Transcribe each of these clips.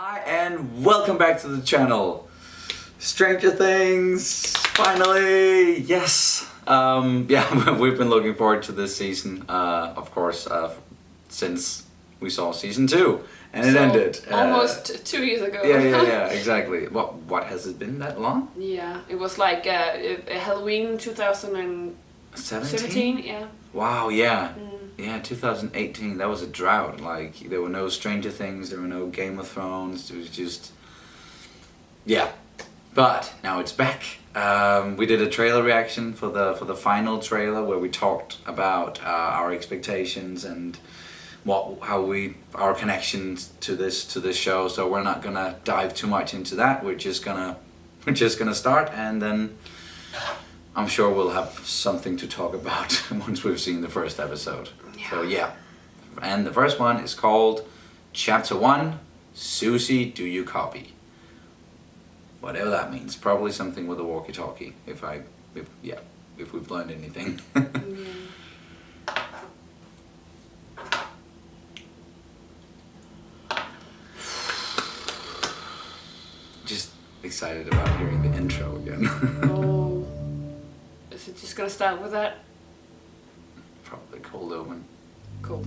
Hi and welcome back to the channel. Stranger Things, finally, yes. Yeah, we've been looking forward to this season, of course, since we saw season 2 and it ended. Almost 2 years ago. Yeah, exactly. What has it been that long? Yeah, it was like Halloween 2017, yeah. Wow, yeah. Yeah, 2018, that was a drought. Like, there were no Stranger Things, there were no Game of Thrones, it was just... Yeah. But, now it's back. We did a trailer reaction for the final trailer where we talked about our expectations and our connections to this show, so we're not gonna dive too much into that. We're just gonna start, and then I'm sure we'll have something to talk about once we've seen the first episode. Yeah. So yeah, and the first one is called Chapter 1, Suzie, Do You Copy? Whatever that means, probably something with a walkie-talkie, if we've learned anything. Just excited about hearing the intro again. Oh. Is it just gonna start with that? Probably Cold Omen. Cool.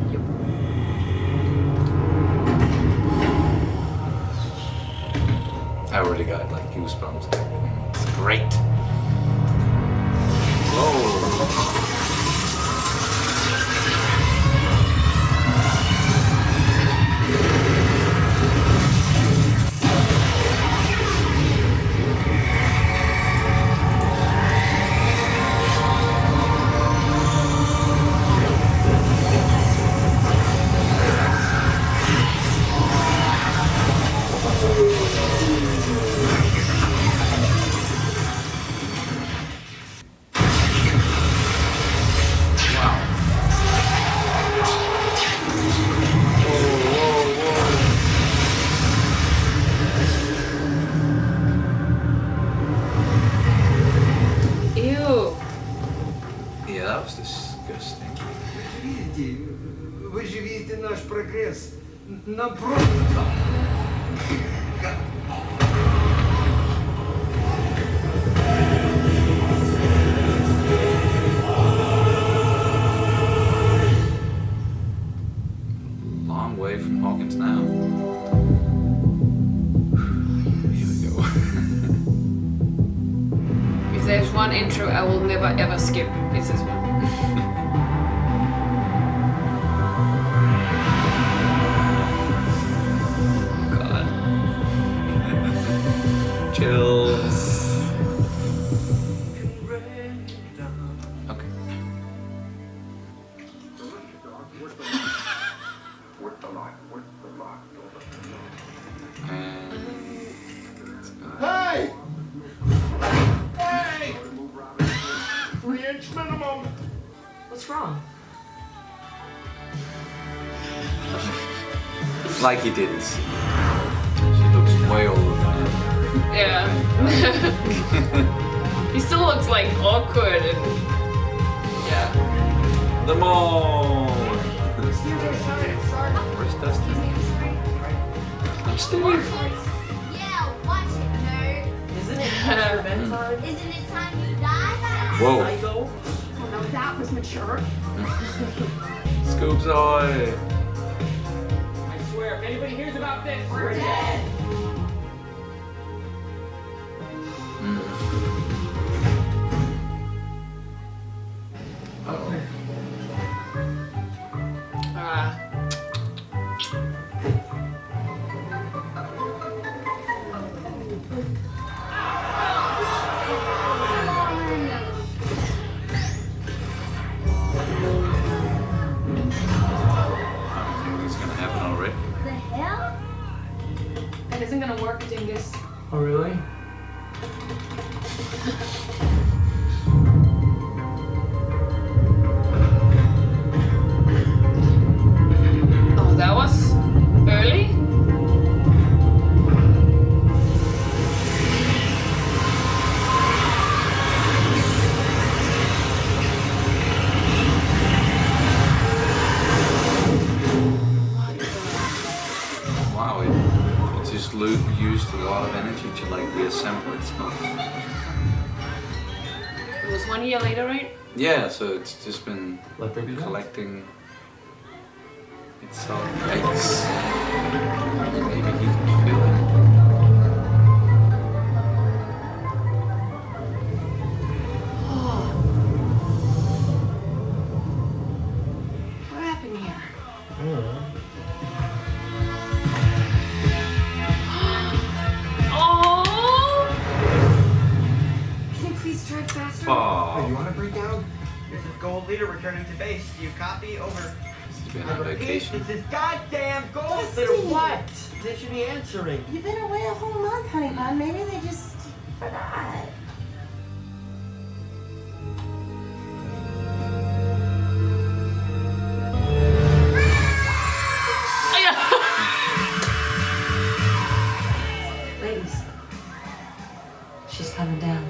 Yep. I already got like goosebumps. It's great. Whoa. Вы же видите наш прогресс. Нам просто... Long way from Hawkins now. Here we go. If there's one intro I will never ever skip, it's this one. Chills. Okay. Hey! Hey! 3-inch minimum. What's wrong? Like he didn't see. She looks way older than him. Yeah. He still looks like awkward and... Yeah. The mall! Where's Dustin? I'm Steve. Yeah, watch it, nerd. Isn't it bedtime? Isn't it time you die? Whoa. Psycho? Oh no, that was mature. Scoops ahoy! I swear, if anybody hears about this, we're dead! The hell? That isn't gonna work, Dingus. Oh, really? Oh, that was early? wow, it just used a lot of energy to like reassemble itself. It was 1 year later, right? Yeah, so it's just been Let there be light. collecting itself. Yikes. Maybe he can feel it. What happened here? Oh! Can you please drive faster? Aw, You want to break down? This is Gold Leader returning to base. Do you copy? Over. he's been I on repeat, vacation. this is goddamn Gold Leader. What? They should be answering. You've been away a whole month, honey bun. Maybe they just forgot. Ladies, she's coming down.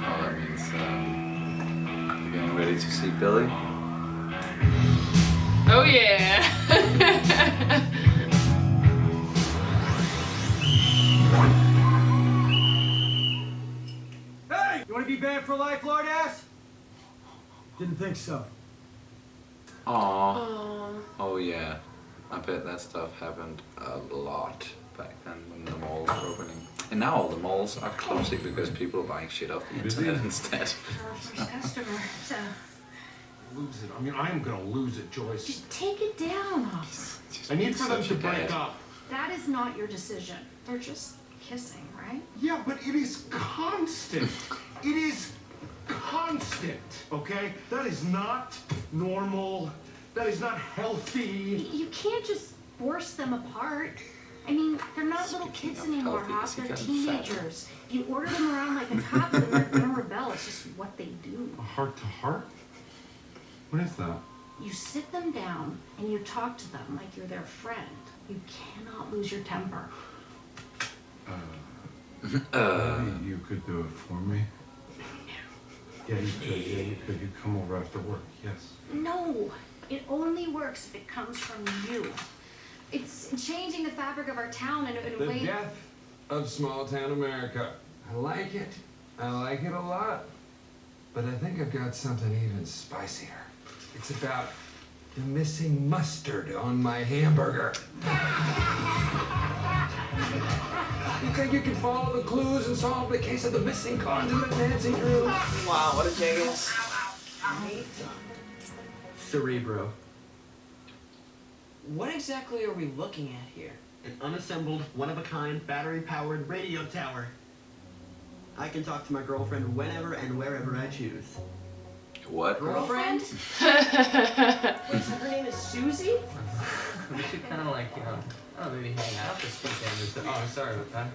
Oh, that means you're getting ready to see Billy. Oh yeah! Hey! You want to be banned for life, Lord Ass? Didn't think so. Aw. Oh. Oh yeah. I bet that stuff happened a lot back then when the malls were opening. And now all the malls are closing because people are buying shit off the internet instead. Our first customer, so Lose it. I mean, I am gonna lose it, Joyce. just take it down. Just I need for them such to a break dad. up. That is not your decision. They're just kissing, right? Yeah, but it is constant. It is constant, okay? That is not normal. That is not healthy. You can't just force them apart. I mean, they're not little Speaking kids of anymore, healthy, Hop. is he They're getting fatter? teenagers. You order them around like a cop, and they're gonna rebel. It's just what they do. A heart to heart? What is that? You sit them down and you talk to them like you're their friend. You cannot lose your temper. Maybe you could do it for me. Yeah, you could. Yeah, you could. You come over after work. Yes. No, it only works if it comes from you. It's changing the fabric of our town in a The way. death of small town America. I like it. I like it a lot. But I think I've got something even spicier. It's about the missing mustard on my hamburger. You think you can follow the clues and solve the case of the missing condiment, Nancy Drew? Wow, what a genius. Cerebro. What exactly are we looking at here? An unassembled, one-of-a-kind, battery-powered radio tower. I can talk to my girlfriend whenever and wherever I choose. What? Girlfriend? Wait, so her name is Suzie? We should kind of like, you know, I don't know, maybe hang out this weekend or so. Oh, I'm sorry about that.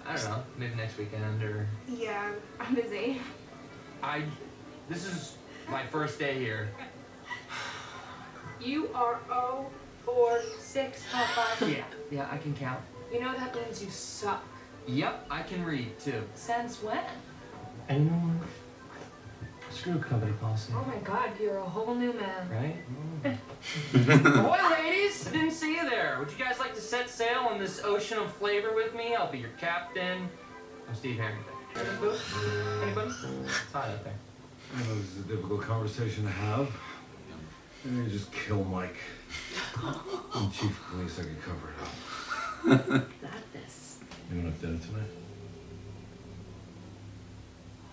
I don't know, maybe next weekend or... Yeah, I'm busy. This is my first day here. You are 0, 4, 6, 5. Yeah, I can count. You know that means you suck. Yep, I can read too. Since when? And you know what? Screw company policy. Oh my god, you're a whole new man. Right? Ahoy, ladies! I didn't see you there. Would you guys like to set sail on this ocean of flavor with me? I'll be your captain. I'm Steve Harrington. Anybody? It's hot out there. I know this is a difficult conversation to have. Maybe just kill Mike. I'm chief of police, I can cover it up. Got this. You want to have dinner tonight?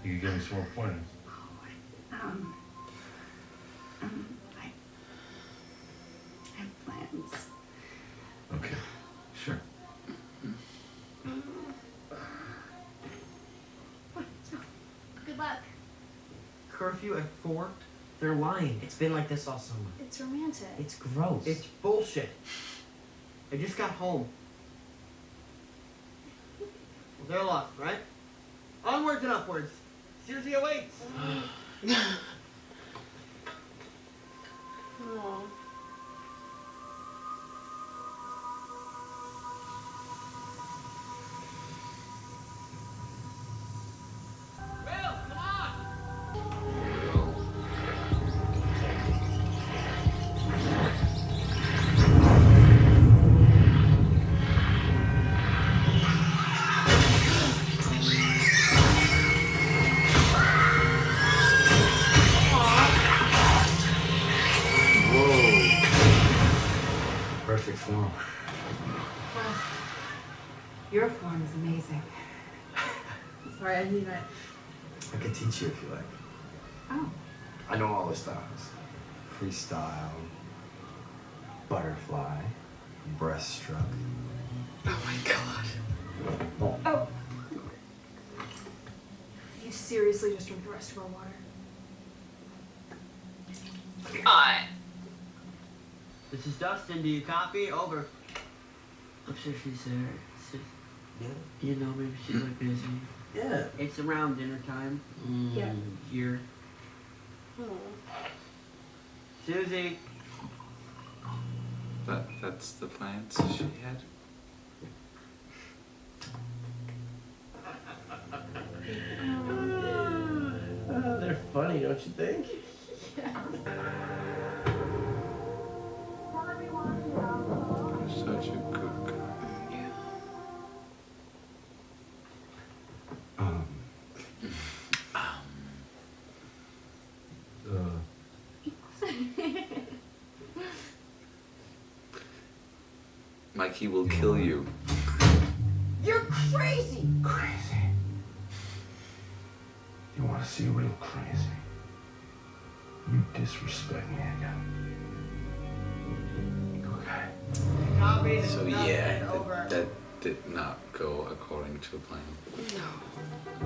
You can give me some more pointers. I have plans. Okay, sure. Good luck. Curfew at 4? They're lying. It's been like this all summer. It's romantic. It's gross. It's bullshit. I just got home. Well, they're lost, right? Onwards and upwards. Suzie awaits. Aw. Will, come on! perfect form. Well, your form is amazing. Sorry, I need that. I could teach you if you like. Oh. I know all the styles. Freestyle, butterfly, breaststroke. Oh my god. Oh. You seriously just drank the rest of our water? This is Dustin. Do you copy? Over. I'm sure she's there. It's just, Yeah. you know, maybe she's like busy. Yeah. It's around dinner time. Yeah. Here. Suzie. That's the plans she had. They're funny, don't you think? You're such a good guy. Mikey will kill you. You're crazy! Crazy. You want to see real crazy? You disrespect me again. Okay. Copy. So yeah, that did not go according to plan.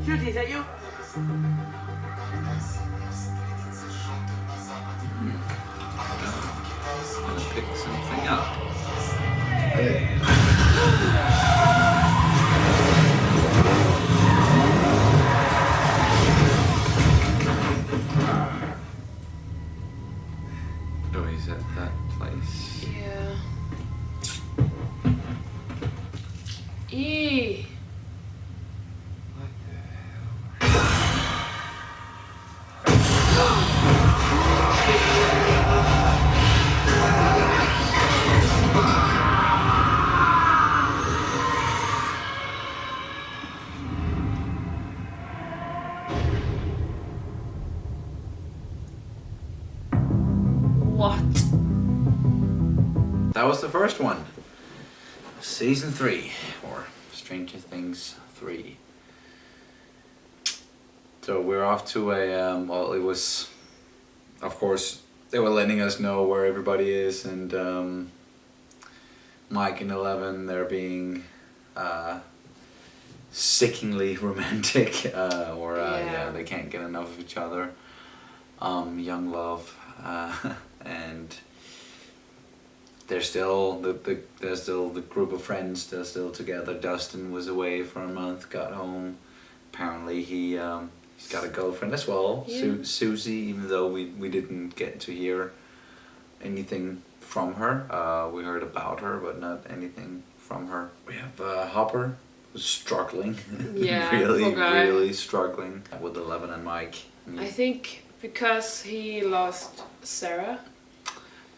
Suzie, is that you? Gonna pick something up. Oh, he's at that place. Yeah. Eee. What? That was the first one. Season 3, or Stranger Things 3. So we're off to a, well, it was, of course, they were letting us know where everybody is, and Mike and Eleven, they're being sickeningly romantic, or yeah, they can't get enough of each other. Young love, and there's still the group of friends. They're still together. Dustin was away for a month, got home. Apparently he's got a girlfriend as well, Yeah. Suzie. Even though we didn't get to hear anything from her, we heard about her, but not anything from her. We have Hopper, who's struggling, Yeah, really, poor guy. really struggling with Eleven and Mike. I think because he lost Sarah.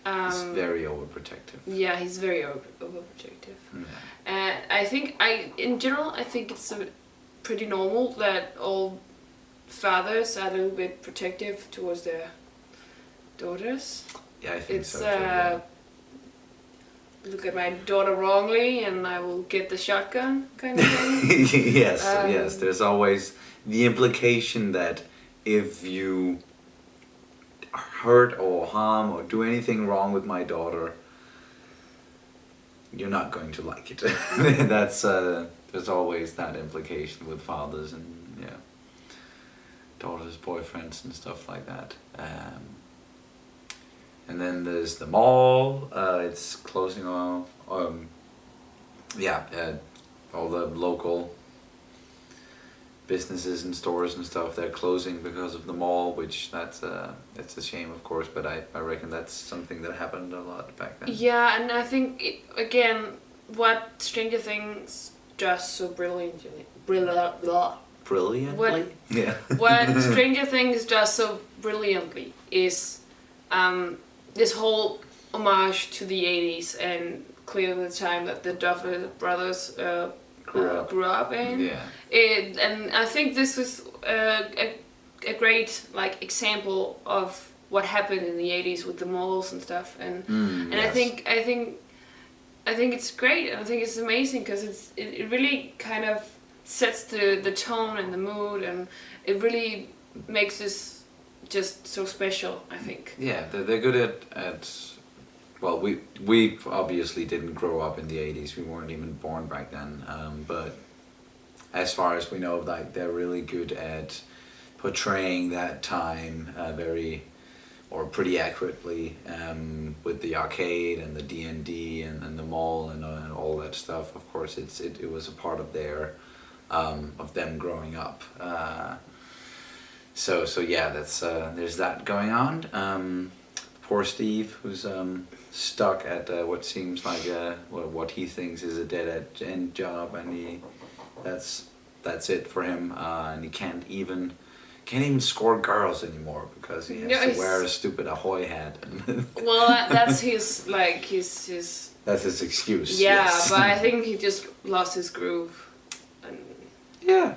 He's very overprotective. Yeah, he's very overprotective. Yeah. And I think in general, I think it's pretty normal that all fathers are a little bit protective towards their daughters. Yeah, I think It's so too. Yeah. look at my daughter wrongly and I will get the shotgun kind of thing. Yes, yes. There's always the implication that if you hurt or harm or do anything wrong with my daughter, you're not going to like it. That's there's always that implication with fathers and daughters, boyfriends, and stuff like that. And then there's the mall. It's closing off. All the local businesses and stores and stuff, they're closing because of the mall, which it's a shame, of course, but I reckon that's something that happened a lot back then. Yeah, and I think again what Stranger Things does so brilliantly. Brilliantly? Yeah. What Stranger Things does so brilliantly is this whole homage to the 80s and clearly the time that the Duffer brothers grew up in. Yeah. And I think this is a great like example of what happened in the 80s with the malls and stuff. And yes. I think I think it's great. I think it's amazing because it really kind of sets the tone and the mood, and it really makes this just so special, I think. Yeah, they're good at well, we obviously didn't grow up in the 80s. We weren't even born back then. But as far as we know, like, they're really good at portraying that time pretty accurately, with the arcade and the D&D and the mall and all that stuff. Of course, it was a part of of them growing up. So yeah, that's there's that going on. Poor Steve, who's stuck at what seems like what he thinks is a dead-end job, and that's it for him, and he can't even score girls anymore because he has to wear a stupid Ahoy hat. Well, that's his That's his excuse. Yeah, yes. but I think he just lost his groove. And yeah.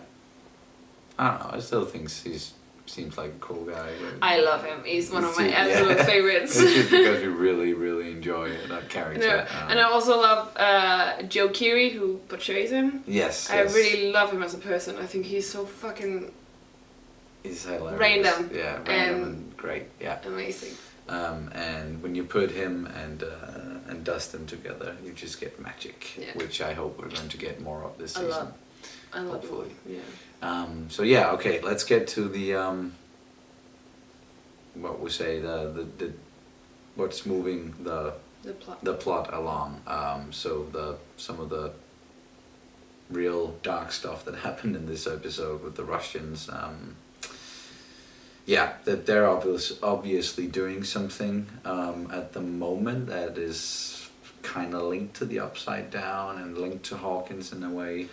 I don't know. I still think seems like a cool guy. I love him. He's one of my absolute favorites. It's just because we really, really enjoy that character. No, and I also love Joe Keery, who portrays him. Yes. I really love him as a person. I think he's so fucking... He's hilarious. Random. Yeah, random and great. Yeah. Amazing. And when you put him and Dustin together, you just get magic, which I hope we're going to get more of this season. I love hopefully. Yeah. So yeah, okay, let's get to the what we say the what's moving the plot along. So some of the real dark stuff that happened in this episode with the Russians. Yeah, that they're obviously doing something at the moment that is kind of linked to the Upside Down and linked to Hawkins in a way.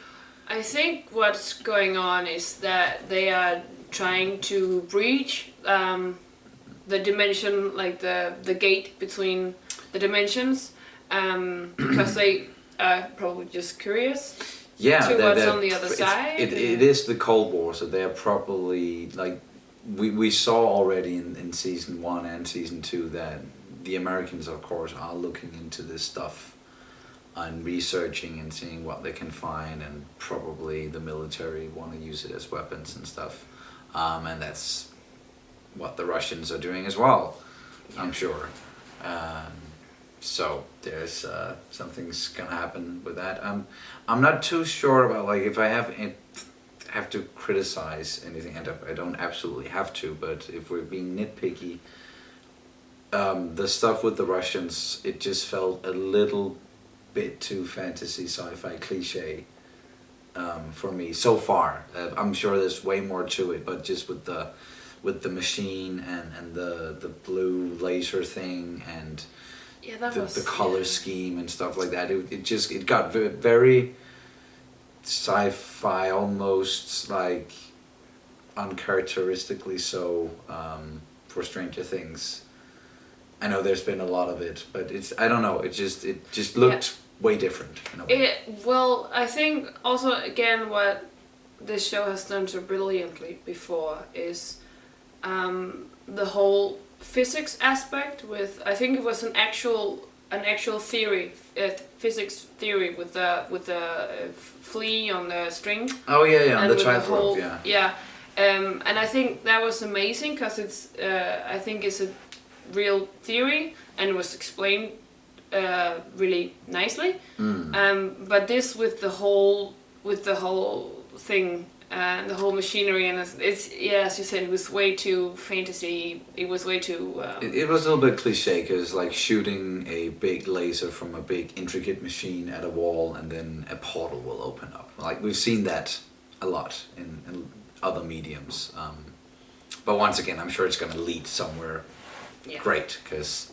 I think what's going on is that they are trying to breach the dimension, like the gate between the dimensions, because they are probably just curious. Yeah, to what's on the other side. It is the Cold War, so they're probably like we saw already in season 1 and season 2 that the Americans, of course, are looking into this stuff and researching and seeing what they can find, and probably the military want to use it as weapons and stuff, and that's what the Russians are doing as well, I'm sure. So there's something's gonna happen with that. I'm not too sure about, like, if I have to criticize anything, and I don't absolutely have to, but if we're being nitpicky, the stuff with the Russians, it just felt a little bit too fantasy sci-fi cliche for me so far. I'm sure there's way more to it, but just with the machine and the blue laser thing and the color scheme and stuff like that, it got very sci-fi, almost like uncharacteristically so for Stranger Things. I know there's been a lot of it, but I don't know, it just looked way different in a way. Well, I think also again what this show has done so brilliantly before is the whole physics aspect with, I think it was an actual theory, physics theory with the flea on the string. Oh yeah, and the tightrope, and I think that was amazing because it's I think it's a real theory and it was explained really nicely. But this with the whole thing and the whole machinery, and it's as you said, it was way too fantasy. It was way too. It was a little bit cliche because, like, shooting a big laser from a big intricate machine at a wall and then a portal will open up. Like, we've seen that a lot in other mediums. But once again, I'm sure it's going to lead somewhere great because.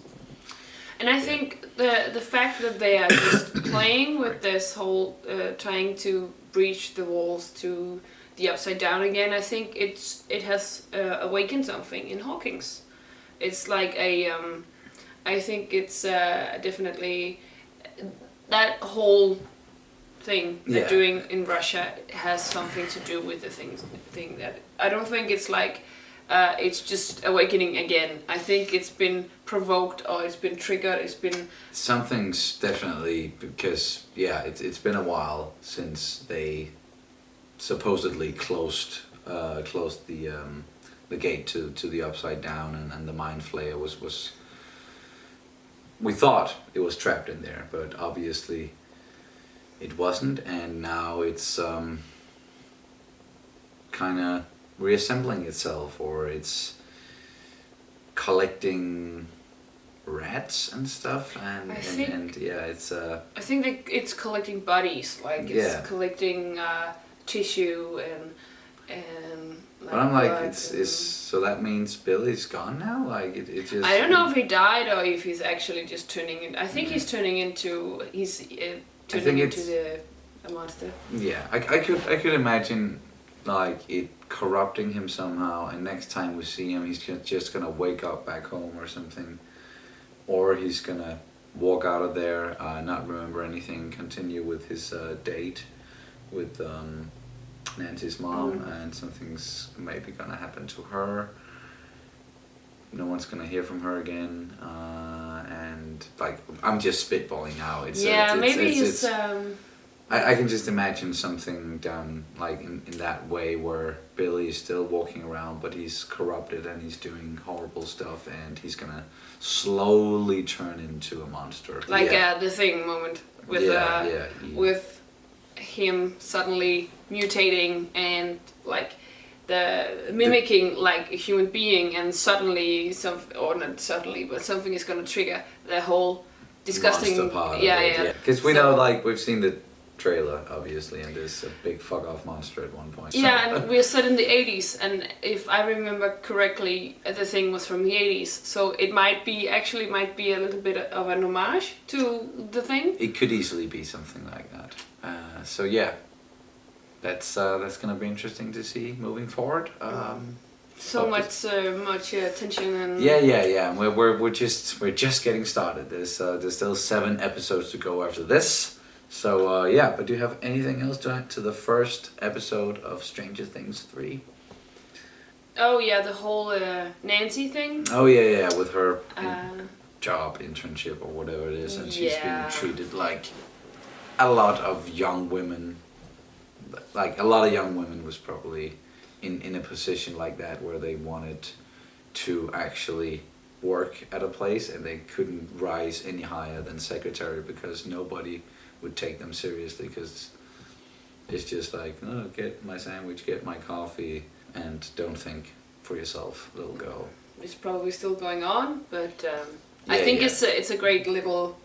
And I think the fact that they are just playing with this whole trying to breach the walls to the Upside Down again, I think it has awakened something in Hawkins. It's like I think it's definitely that whole thing they're doing in Russia has something to do with the thing that I don't think it's like it's just awakening again. I think it's been provoked or it's been triggered. It's been something's definitely, because yeah, it's been a while since they supposedly closed the gate to the Upside Down, and the Mind Flayer was. We thought it was trapped in there, but obviously it wasn't, and now it's kind of reassembling itself, or it's collecting rats and stuff, and yeah, it's I think that it's collecting bodies, like it's collecting tissue and like, but I'm like, it's so that means Billy's gone now, like it just, I don't know if he died or if he's actually just turning in. I think he's turning into a monster. Yeah, I could imagine like it corrupting him somehow, and next time we see him, he's just gonna wake up back home or something, or he's gonna walk out of there, not remember anything, continue with his date with Nancy's mom, and something's maybe gonna happen to her. No one's gonna hear from her again, and like, I'm just spitballing now. I can just imagine something done like in that way, where Billy is still walking around, but he's corrupted and he's doing horrible stuff, and he's gonna slowly turn into a monster. Like the Thing moment with with him suddenly mutating and like the mimicking like a human being, and suddenly not suddenly, but something is gonna trigger the whole disgusting monster part. Because we know, like, we've seen the trailer obviously, and there's a big fuck off monster at one point. Yeah, and we're set in the 80s, and if I remember correctly, the Thing was from the 80s, so it might be a little bit of an homage to the Thing. It could easily be something like that. So yeah, that's gonna be interesting to see moving forward. So much tension and yeah. We're just getting started. There's still 7 episodes to go after this. So yeah, but do you have anything else to add to the first episode of Stranger Things 3? Oh yeah, the whole Nancy thing. Oh yeah, with her job internship or whatever it is, and she's being treated like a lot of young women. Like a lot of young women was probably in a position like that, where they wanted to actually work at a place and they couldn't rise any higher than secretary because nobody would take them seriously, because it's just like, oh, get my sandwich, get my coffee, and don't think for yourself, little girl. It's probably still going on, but I think it's a great little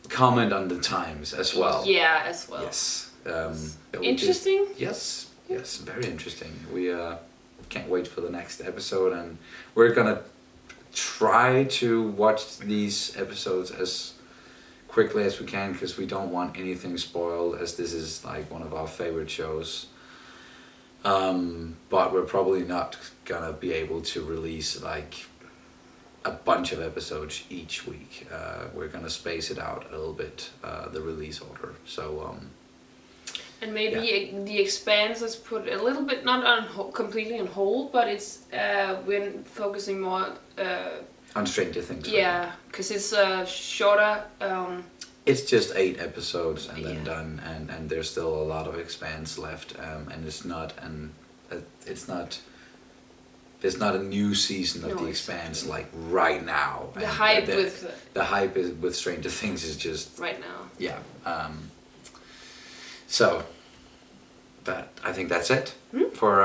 comment on the times as well. Yeah, as well. Yes. Interesting. Yes, very interesting. We can't wait for the next episode, and we're gonna try to watch these episodes as quickly as we can, because we don't want anything spoiled, as this is like one of our favorite shows. But we're probably not gonna be able to release like a bunch of episodes each week. We're gonna space it out a little bit, the release order. So and maybe the Expanse is put a little bit, not on completely on hold, but it's we're focusing more on Stranger Things. Yeah, because it's shorter. It's just 8 episodes and then done, and there's still a lot of Expanse left, and it's not there's not a new season of the Expanse like right now. The hype with Stranger Things is just right now. Yeah. So, but I think that's it for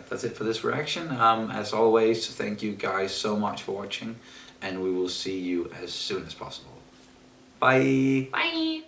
that's it for this reaction. As always, thank you guys so much for watching, and we will see you as soon as possible. Bye. Bye.